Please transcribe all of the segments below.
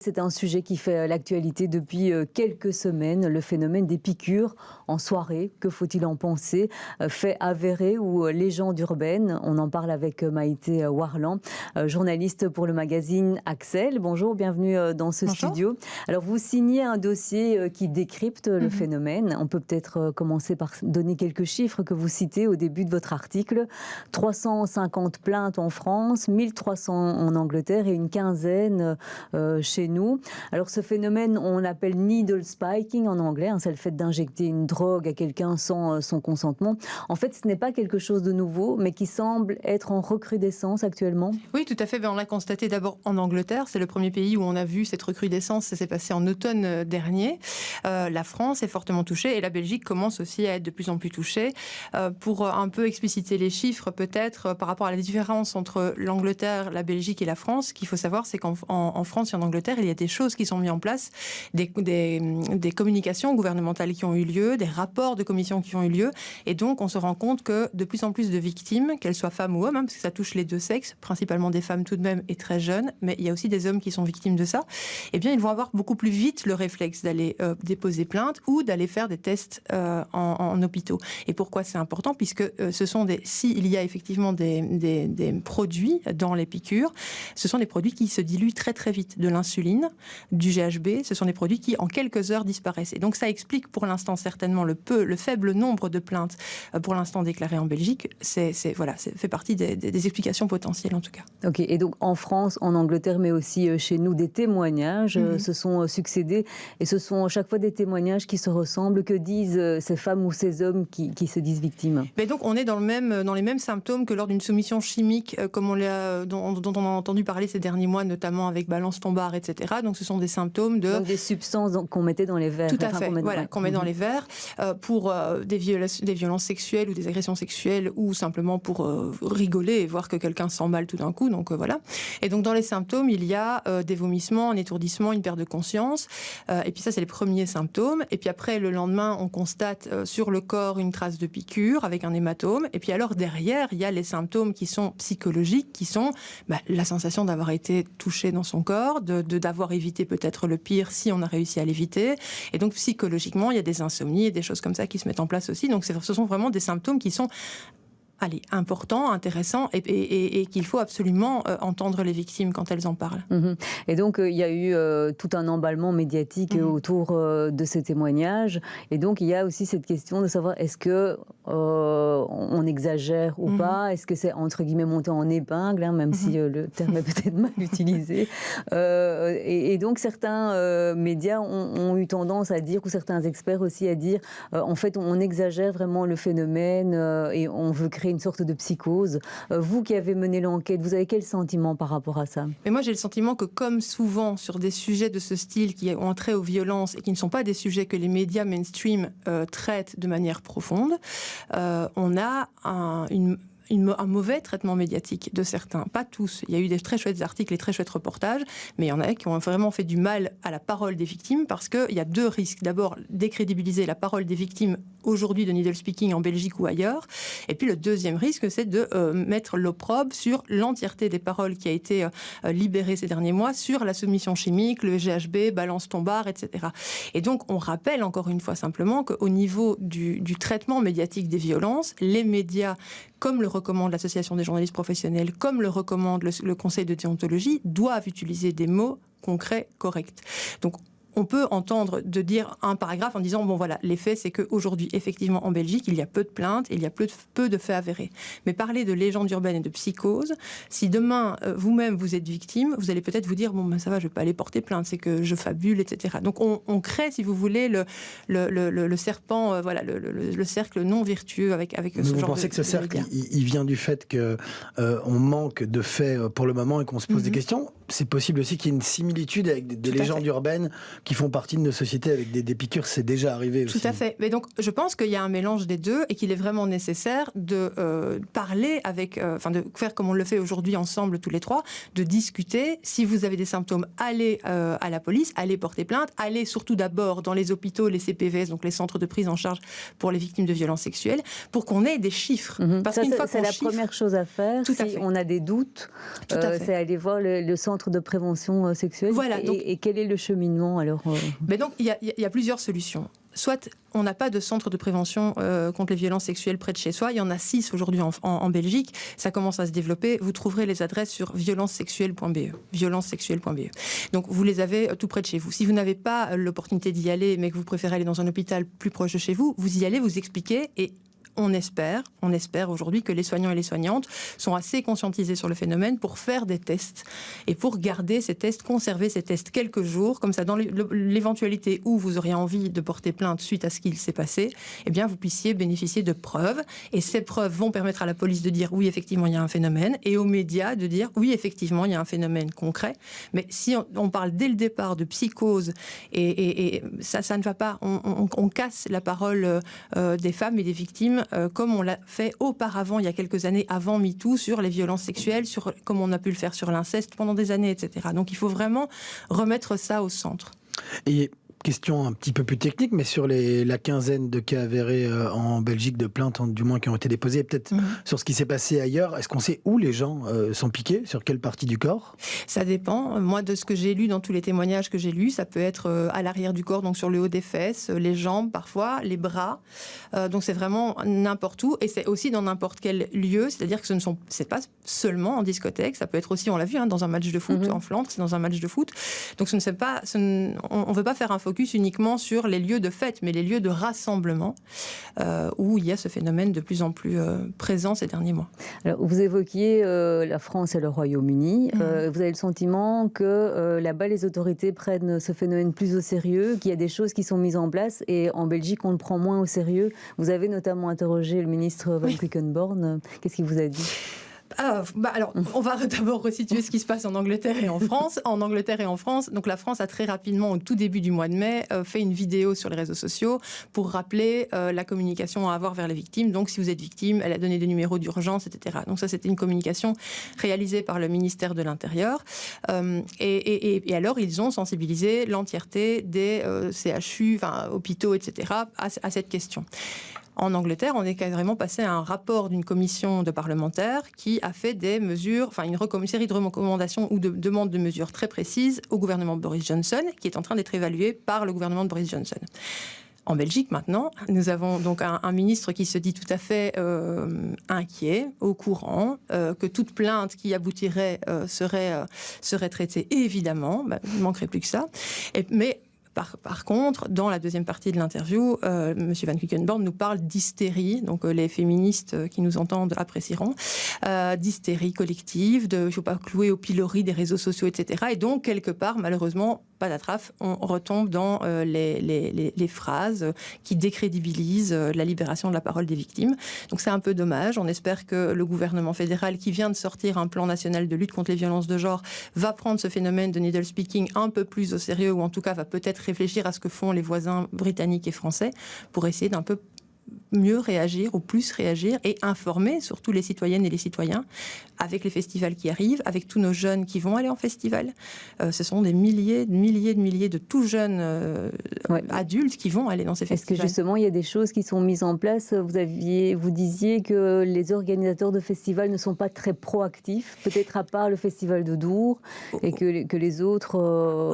C'est un sujet qui fait l'actualité depuis quelques semaines, le phénomène des piqûres en soirée. Que faut-il en penser? Fait avéré ou légende urbaine? On en parle avec Maïté Warlan, journaliste pour le magazine Axel. Bonjour, bienvenue dans ce studio. Alors vous signez un dossier qui décrypte le phénomène. On peut peut-être commencer par donner quelques chiffres que vous citez au début de votre article. 350 plaintes en France, 1300 en Angleterre et une quinzaine chez nous. Alors ce phénomène, on l'appelle needle spiking en anglais, c'est le fait d'injecter une drogue à quelqu'un sans son consentement. En fait, ce n'est pas quelque chose de nouveau, mais qui semble être en recrudescence actuellement. Oui, tout à fait. On l'a constaté d'abord en Angleterre. C'est le premier pays où on a vu cette recrudescence. Ça s'est passé en automne dernier. La France est fortement touchée et la Belgique commence aussi à être de plus en plus touchée. Pour un peu expliciter les chiffres, peut-être par rapport à la différence entre l'Angleterre, la Belgique et la France, ce qu'il faut savoir, c'est qu'en France et en Angleterre, il y a des choses qui sont mises en place, des communications gouvernementales qui ont eu lieu, des rapports de commission qui ont eu lieu. Et donc, on se rend compte que de plus en plus de victimes, qu'elles soient femmes ou hommes, parce que ça touche les deux sexes, principalement des femmes tout de même et très jeunes, mais il y a aussi des hommes qui sont victimes de ça, eh bien, ils vont avoir beaucoup plus vite le réflexe d'aller déposer plainte ou d'aller faire des tests en hôpitaux. Et pourquoi c'est important? Puisque s'il y a effectivement des produits dans les piqûres, ce sont des produits qui se diluent très très vite. De l'insuline, du GHB, ce sont des produits qui en quelques heures disparaissent. Et donc ça explique pour l'instant certainement le faible nombre de plaintes pour l'instant déclarées en Belgique. C'est fait partie des explications potentielles en tout cas. Ok, et donc en France, en Angleterre, mais aussi chez nous, des témoignages se sont succédés et ce sont chaque fois des témoignages qui se ressemblent. Que disent ces femmes ou ces hommes qui se disent victimes? Mais donc on est dans les mêmes symptômes que lors d'une soumission chimique comme dont on a entendu parler ces derniers mois, notamment avec balance tombard, etc. Donc ce sont des symptômes de... Donc des substances qu'on mettait dans les verres. Tout à fait, qu'on met dans les verres pour des violences sexuelles ou des agressions sexuelles ou simplement pour rigoler et voir que quelqu'un se sent mal tout d'un coup. Donc voilà. Et donc dans les symptômes, il y a des vomissements, un étourdissement, une perte de conscience. Et puis ça, c'est les premiers symptômes. Et puis après, le lendemain, on constate sur le corps une trace de piqûre avec un hématome. Et puis alors derrière, il y a les symptômes qui sont psychologiques, qui sont la sensation d'avoir été touché dans son corps, d'avoir évité peut-être le pire si on a réussi à l'éviter. Et donc psychologiquement, il y a des insomnies et des choses comme ça qui se mettent en place aussi. Donc ce sont vraiment des symptômes qui sont importants, intéressants et qu'il faut absolument entendre les victimes quand elles en parlent. Et donc il y a eu tout un emballement médiatique autour de ces témoignages. Et donc il y a aussi cette question de savoir est-ce que on exagère ou pas? Est-ce que c'est entre guillemets monté en épingle, même si le terme est peut-être mal utilisé. Et donc certains médias ont eu tendance à dire, ou certains experts aussi à dire, en fait on exagère vraiment le phénomène et on veut créer une sorte de psychose. Vous qui avez mené l'enquête, vous avez quel sentiment par rapport à ça? Mais moi j'ai le sentiment que comme souvent sur des sujets de ce style qui ont trait aux violences et qui ne sont pas des sujets que les médias mainstream traitent de manière profonde, on a un mauvais traitement médiatique de certains, pas tous. Il y a eu des très chouettes articles et très chouettes reportages, mais il y en a qui ont vraiment fait du mal à la parole des victimes parce qu'il y a deux risques. D'abord, décrédibiliser la parole des victimes aujourd'hui de needle speaking en Belgique ou ailleurs. Et puis le deuxième risque, c'est de mettre l'opprobre sur l'entièreté des paroles qui a été libérée ces derniers mois sur la soumission chimique, le GHB, balance tombard, etc. Et donc, on rappelle encore une fois simplement qu'au niveau du traitement médiatique des violences, les médias, comme le recommande l'Association des journalistes professionnels, comme le recommande le Conseil de déontologie, doivent utiliser des mots concrets, corrects. Donc, on peut entendre de dire un paragraphe en disant, bon voilà, les faits, c'est qu'aujourd'hui, effectivement, en Belgique, il y a peu de plaintes, il y a peu de faits avérés. Mais parler de légende urbaine et de psychose, si demain, vous-même, vous êtes victime, vous allez peut-être vous dire, bon, ça va, je ne vais pas aller porter plainte, c'est que je fabule, etc. Donc, on crée, si vous voulez, le serpent, le cercle non vertueux avec ce genre de... Vous pensez que ce cercle, il vient du fait qu'on manque de faits pour le moment et qu'on se pose des questions? C'est possible aussi qu'il y ait une similitude avec des légendes urbaines qui font partie de nos sociétés avec des piqûres, c'est déjà arrivé aussi. Tout à fait. Mais donc, je pense qu'il y a un mélange des deux et qu'il est vraiment nécessaire de parler de faire comme on le fait aujourd'hui ensemble tous les trois, de discuter. Si vous avez des symptômes, allez à la police, allez porter plainte, allez surtout d'abord dans les hôpitaux, les CPVS, donc les centres de prise en charge pour les victimes de violences sexuelles, pour qu'on ait des chiffres. Parce qu'une fois c'est la première chose à faire. Si on a des doutes, c'est aller voir le centre centres de prévention sexuelle. Voilà, Et quel est le cheminement alors Mais donc, il y a plusieurs solutions. Soit on n'a pas de centre de prévention contre les violences sexuelles près de chez soi. Il y en a 6 aujourd'hui en Belgique. Ça commence à se développer. Vous trouverez les adresses sur violencesexuelles.be. Violencesexuelles.be. Donc vous les avez tout près de chez vous. Si vous n'avez pas l'opportunité d'y aller, mais que vous préférez aller dans un hôpital plus proche de chez vous, vous y allez, vous expliquez et on espère aujourd'hui que les soignants et les soignantes sont assez conscientisés sur le phénomène pour faire des tests et pour garder ces tests, conserver ces tests quelques jours, comme ça dans l'éventualité où vous auriez envie de porter plainte suite à ce qu'il s'est passé, eh bien vous puissiez bénéficier de preuves et ces preuves vont permettre à la police de dire oui effectivement il y a un phénomène et aux médias de dire oui effectivement il y a un phénomène concret. Mais si on parle dès le départ de psychose et ça ne va pas, on casse la parole des femmes et des victimes comme on l'a fait auparavant, il y a quelques années, avant MeToo, sur les violences sexuelles, comme on a pu le faire sur l'inceste pendant des années, etc. Donc il faut vraiment remettre ça au centre. Et question un petit peu plus technique, mais sur la quinzaine de cas avérés en Belgique, de plaintes du moins qui ont été déposées, peut-être sur ce qui s'est passé ailleurs, est-ce qu'on sait où les gens sont piqués, sur quelle partie du corps? Ça dépend. Moi, de ce que j'ai lu dans tous les témoignages que j'ai lus, ça peut être à l'arrière du corps, donc sur le haut des fesses, les jambes parfois, les bras. Donc c'est vraiment n'importe où, et c'est aussi dans n'importe quel lieu, c'est-à-dire que c'est pas seulement en discothèque, ça peut être aussi, on l'a vu, dans un match de foot en Flandre, c'est dans un match de foot. Donc on ne veut pas faire un focus uniquement sur les lieux de fête, mais les lieux de rassemblement où il y a ce phénomène de plus en plus présent ces derniers mois. Alors, vous évoquiez la France et le Royaume-Uni. Vous avez le sentiment que là-bas, les autorités prennent ce phénomène plus au sérieux, qu'il y a des choses qui sont mises en place et en Belgique, on le prend moins au sérieux. Vous avez notamment interrogé le ministre Van Quickenborne. Qu'est-ce qu'il vous a dit ? Alors, on va d'abord resituer ce qui se passe en Angleterre et en France. En Angleterre et en France, donc la France a très rapidement, au tout début du mois de mai, fait une vidéo sur les réseaux sociaux pour rappeler la communication à avoir vers les victimes. Donc, si vous êtes victime, elle a donné des numéros d'urgence, etc. Donc ça, c'était une communication réalisée par le ministère de l'Intérieur. Et alors, ils ont sensibilisé l'entièreté des CHU, hôpitaux, etc., à cette question. En Angleterre, on est carrément passé à un rapport d'une commission de parlementaires qui a fait des mesures, une série de recommandations ou de demandes de mesures très précises au gouvernement de Boris Johnson, qui est en train d'être évalué par le gouvernement de Boris Johnson. En Belgique, maintenant, nous avons donc un ministre qui se dit tout à fait inquiet, au courant, que toute plainte qui aboutirait serait traitée, évidemment, il ne manquerait plus que ça. Mais par contre, dans la deuxième partie de l'interview, M. Van Quickenborne nous parle d'hystérie, donc les féministes qui nous entendent apprécieront, d'hystérie collective, il ne faut pas clouer au pilori des réseaux sociaux, etc. Et donc, quelque part, malheureusement, patatraf, on retombe dans les phrases qui décrédibilisent la libération de la parole des victimes. Donc c'est un peu dommage. On espère que le gouvernement fédéral, qui vient de sortir un plan national de lutte contre les violences de genre, va prendre ce phénomène de needle speaking un peu plus au sérieux, ou en tout cas va peut-être réfléchir à ce que font les voisins britanniques et français pour essayer d'un peu mieux réagir ou plus réagir et informer surtout les citoyennes et les citoyens avec les festivals qui arrivent, avec tous nos jeunes qui vont aller en festival. Ce sont des milliers de tout jeunes adultes qui vont aller dans ces festivals. Est-ce que justement il y a des choses qui sont mises en place? Vous disiez que les organisateurs de festivals ne sont pas très proactifs, peut-être à part le festival de Dour, et que les autres...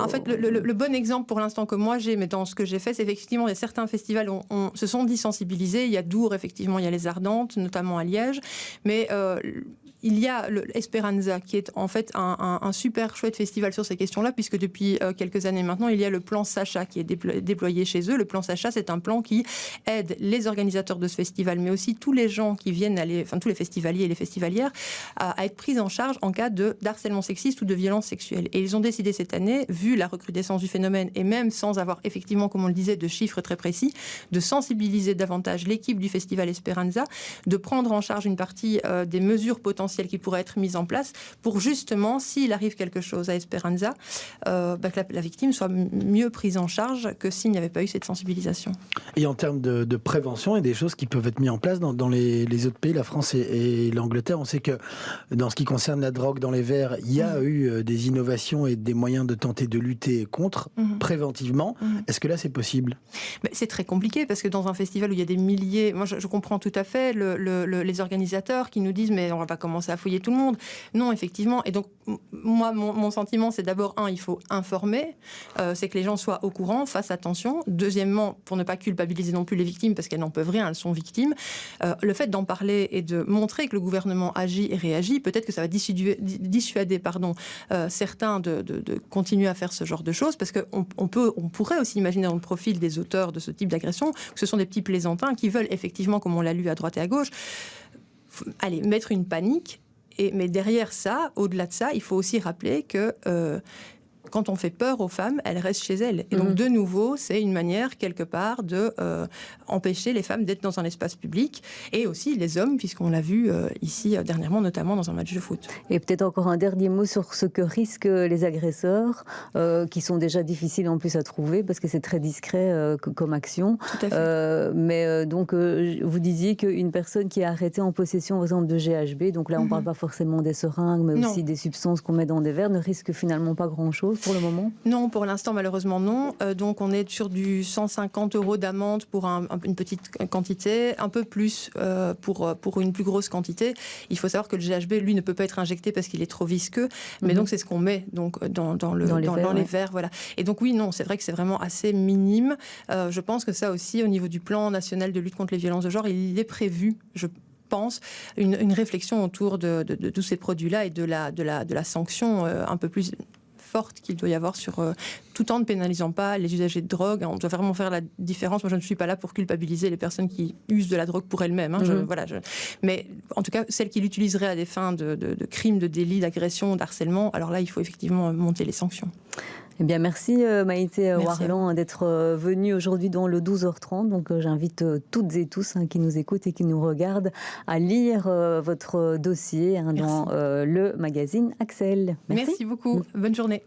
En fait, le bon exemple pour l'instant que moi j'ai, mais dans ce que j'ai fait, c'est effectivement il y a certains festivals se sont dit sensibilisés. Il y a Dour, effectivement, il y a les Ardentes, notamment à Liège, mais il y a l'Esperanza, qui est en fait un super chouette festival sur ces questions-là, puisque depuis quelques années maintenant, il y a le plan Sacha qui est déployé chez eux. Le plan Sacha, c'est un plan qui aide les organisateurs de ce festival, mais aussi tous les gens qui viennent tous les festivaliers et les festivalières, à être pris en charge en cas de harcèlement sexiste ou de violence sexuelle. Et ils ont décidé cette année, vu la recrudescence du phénomène, et même sans avoir effectivement, comme on le disait, de chiffres très précis, de sensibiliser davantage l'équipe du festival Esperanza, de prendre en charge une partie des mesures potentielles qui pourraient être mises en place pour justement, s'il arrive quelque chose à Esperanza, que la victime soit mieux prise en charge que s'il n'y avait pas eu cette sensibilisation. Et en termes de prévention, il y a des choses qui peuvent être mises en place dans les autres pays, la France et l'Angleterre. On sait que dans ce qui concerne la drogue dans les verres, il y a eu des innovations et des moyens de tenter de lutter contre préventivement. Est-ce que là, c'est possible? C'est très compliqué parce que dans un festival où il y a des milliers... Moi, je comprends tout à fait les organisateurs qui nous disent mais on ne va pas commencer commencer à fouiller tout le monde. Non, effectivement. Et donc, moi, mon sentiment, c'est d'abord, il faut informer, c'est que les gens soient au courant, fassent attention. Deuxièmement, pour ne pas culpabiliser non plus les victimes, parce qu'elles n'en peuvent rien, elles sont victimes, le fait d'en parler et de montrer que le gouvernement agit et réagit, peut-être que ça va dissuader certains de continuer à faire ce genre de choses, parce qu'on pourrait aussi imaginer dans le profil des auteurs de ce type d'agression que ce sont des petits plaisantins qui veulent effectivement, comme on l'a lu à droite et à gauche, mettre une panique. Mais derrière ça, au-delà de ça, il faut aussi rappeler que quand on fait peur aux femmes, elles restent chez elles. Et donc, de nouveau, c'est une manière, quelque part, de empêcher les femmes d'être dans un espace public, et aussi les hommes, puisqu'on l'a vu ici dernièrement, notamment dans un match de foot. Et peut-être encore un dernier mot sur ce que risquent les agresseurs, qui sont déjà difficiles en plus à trouver, parce que c'est très discret comme action. Tout à fait. Donc, vous disiez qu'une personne qui est arrêtée en possession, par exemple, de GHB, donc là, on ne parle pas forcément des seringues, mais aussi des substances qu'on met dans des verres, ne risque finalement pas grand-chose pour le moment? Non, pour l'instant, malheureusement, non. Donc, on est sur du 150 € d'amende pour une petite quantité, un peu plus pour une plus grosse quantité. Il faut savoir que le GHB, lui, ne peut pas être injecté parce qu'il est trop visqueux, mais donc c'est ce qu'on met donc, dans les verres. Voilà. Et donc, oui, non, c'est vrai que c'est vraiment assez minime. Je pense que ça aussi, au niveau du plan national de lutte contre les violences de genre, il est prévu, je pense, une réflexion autour de tous ces produits-là et de la sanction un peu plus forte qu'il doit y avoir tout en ne pénalisant pas les usagers de drogue. On doit vraiment faire la différence. Moi, je ne suis pas là pour culpabiliser les personnes qui usent de la drogue pour elles-mêmes. Mais en tout cas, celles qui l'utiliseraient à des fins de crimes, de délits, d'agression, d'harcèlement, alors là, il faut effectivement monter les sanctions. Eh bien, merci Maïté Warlan d'être venue aujourd'hui dans le 12h30. Donc, j'invite toutes et tous qui nous écoutent et qui nous regardent à lire votre dossier dans le magazine Axel. Merci beaucoup. Bonne journée.